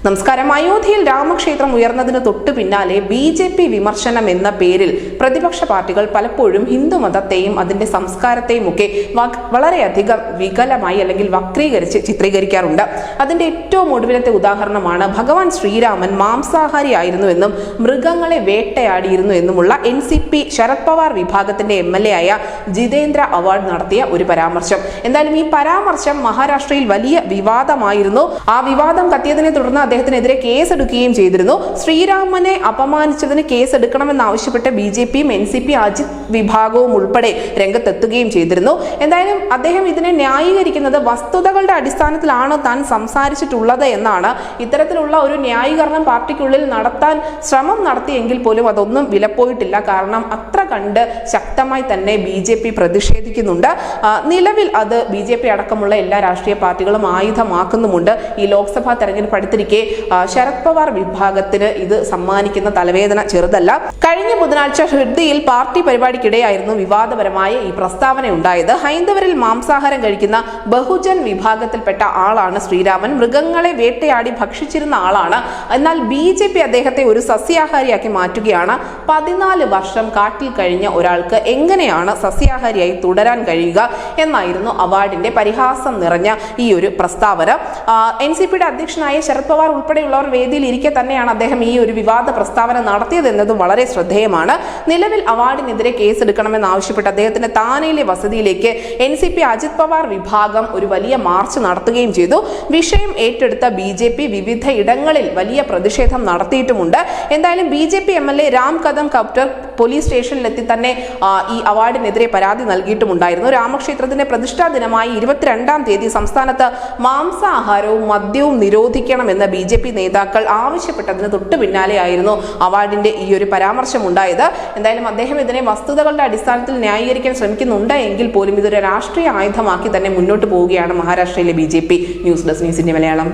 നമസ്കാരം. അയോധ്യയിൽ രാമക്ഷേത്രം ഉയർന്നതിന് തൊട്ടു പിന്നാലെ BJP വിമർശനം എന്ന പേരിൽ പ്രതിപക്ഷ പാർട്ടികൾ പലപ്പോഴും ഹിന്ദുമതത്തെയും അതിന്റെ സംസ്കാരത്തെയും ഒക്കെ വളരെയധികം വികലമായി അല്ലെങ്കിൽ വക്രീകരിച്ച് ചിത്രീകരിക്കാറുണ്ട്. അതിന്റെ ഏറ്റവും ഒടുവിലത്തെ ഉദാഹരണമാണ് ഭഗവാൻ ശ്രീരാമൻ മാംസാഹാരിയായിരുന്നു എന്നും മൃഗങ്ങളെ വേട്ടയാടിയിരുന്നു എന്നുമുള്ള NCP ശരത് പവാർ വിഭാഗത്തിന്റെ MLA ആയ ജിതേന്ദ്ര അവാർഡ് നടത്തിയ ഒരു പരാമർശം. എന്തായാലും ഈ പരാമർശം മഹാരാഷ്ട്രയിൽ വലിയ വിവാദമായിരുന്നു. ആ വിവാദം കത്തിയതിനെ തുടർന്ന് അദ്ദേഹത്തിനെതിരെ കേസെടുക്കുകയും ചെയ്തിരുന്നു. ശ്രീരാമനെ അപമാനിച്ചതിന് കേസെടുക്കണമെന്നാവശ്യപ്പെട്ട് BJPയും NCP അജിത് വിഭാഗവും ഉൾപ്പെടെ രംഗത്തെത്തുകയും ചെയ്തിരുന്നു. എന്തായാലും അദ്ദേഹം ഇതിനെ ന്യായീകരിക്കുന്നത് വസ്തുതകളുടെ അടിസ്ഥാനത്തിലാണ് താൻ സംസാരിച്ചിട്ടുള്ളത് എന്നാണ്. ഇത്തരത്തിലുള്ള ഒരു ന്യായീകരണം പാർട്ടിക്കുള്ളിൽ നടത്താൻ ശ്രമം നടത്തിയെങ്കിൽ പോലും അതൊന്നും വിലപ്പോയിട്ടില്ല. കാരണം അത്ര കണ്ട് ശക്തമായി തന്നെ BJP പ്രതിഷേധിക്കുന്നുണ്ട്. നിലവിൽ അത് BJP അടക്കമുള്ള എല്ലാ രാഷ്ട്രീയ പാർട്ടികളും ആയുധമാക്കുന്നുമുണ്ട്. ഈ ലോക്സഭാ തെരഞ്ഞെടുപ്പ് അടുത്തിരിക്കെ ശരത് പവാർ വിഭാഗത്തിന് ഇത് സമ്മാനിക്കുന്ന തലവേദന ചെറുതല്ല. കഴിഞ്ഞ ബുധനാഴ്ച ഹൃദ്യയിൽ പാർട്ടി പരിപാടിക്കിടെയായിരുന്നു വിവാദപരമായ ഈ പ്രസ്താവന ഉണ്ടായത്. ഹൈന്ദവരിൽ മാംസാഹാരം കഴിക്കുന്ന ബഹുജൻ വിഭാഗത്തിൽപ്പെട്ട ആളാണ് ശ്രീരാമൻ. മൃഗങ്ങളെ വേട്ടയാടി ഭക്ഷിച്ചിരുന്ന ആളാണ്. എന്നാൽ BJP അദ്ദേഹത്തെ ഒരു സസ്യാഹാരിയാക്കി മാറ്റുകയാണ്. 14 വർഷം കാട്ടിൽ കഴിഞ്ഞ ഒരാൾക്ക് എങ്ങനെയാണ് സസ്യാഹാരിയായി തുടരാൻ കഴിയുക എന്നായിരുന്നു അവാർഡിന്റെ പരിഹാസം നിറഞ്ഞ ഈ ഒരു പ്രസ്താവന. NCPയുടെ അധ്യക്ഷനായ ശരത് പവാർ ഉൾപ്പെടെയുള്ളവർ വേദിയിൽ ഇരിക്കെ തന്നെയാണ് അദ്ദേഹം ഈ ഒരു വിവാദ പ്രസ്താവന നടത്തിയതെന്നതും വളരെ ശ്രദ്ധേയമാണ്. നിലവിൽ അവാർഡിനെതിരെ കേസെടുക്കണമെന്ന് ആവശ്യപ്പെട്ട് അദ്ദേഹത്തിന്റെ താനെയിലെ വസതിയിലേക്ക് NCP അജിത് പവാർ വിഭാഗം ഒരു വലിയ മാർച്ച് നടത്തുകയും ചെയ്തു. വിഷയം ഏറ്റെടുത്ത BJP വിവിധ ഇടങ്ങളിൽ വലിയ പ്രതിഷേധം നടത്തിയിട്ടുമുണ്ട്. എന്തായാലും BJP MLA Ram Kadam കപ്റ്റർ police സ്റ്റേഷനിലെത്തി തന്നെ ഈ അവാർഡിനെതിരെ പരാതി നൽകിയിട്ടുമുണ്ടായിരുന്നു. രാമക്ഷേത്രത്തിന്റെ പ്രതിഷ്ഠാ ദിനമായി 22-ാം തീയതി സംസ്ഥാനത്ത് മാംസാഹാരവും മദ്യവും നിരോധിക്കണമെന്ന് BJP നേതാക്കൾ ആവശ്യപ്പെട്ടതിന് തൊട്ടു പിന്നാലെയായിരുന്നു അവാർഡിന്റെ ഈ ഒരു പരാമർശം ഉണ്ടായത്. എന്തായാലും അദ്ദേഹം ഇതിനെ വസ്തുതകളുടെ അടിസ്ഥാനത്തിൽ ന്യായീകരിക്കാൻ ശ്രമിക്കുന്നുണ്ട് എങ്കിൽ പോലും ഇതൊരു രാഷ്ട്രീയ ആയുധമാക്കി തന്നെ മുന്നോട്ട് പോവുകയാണ് മഹാരാഷ്ട്രയിലെ BJP. ന്യൂസ് ഡെസ്ക് ന്യൂസിന്റെ മലയാളം.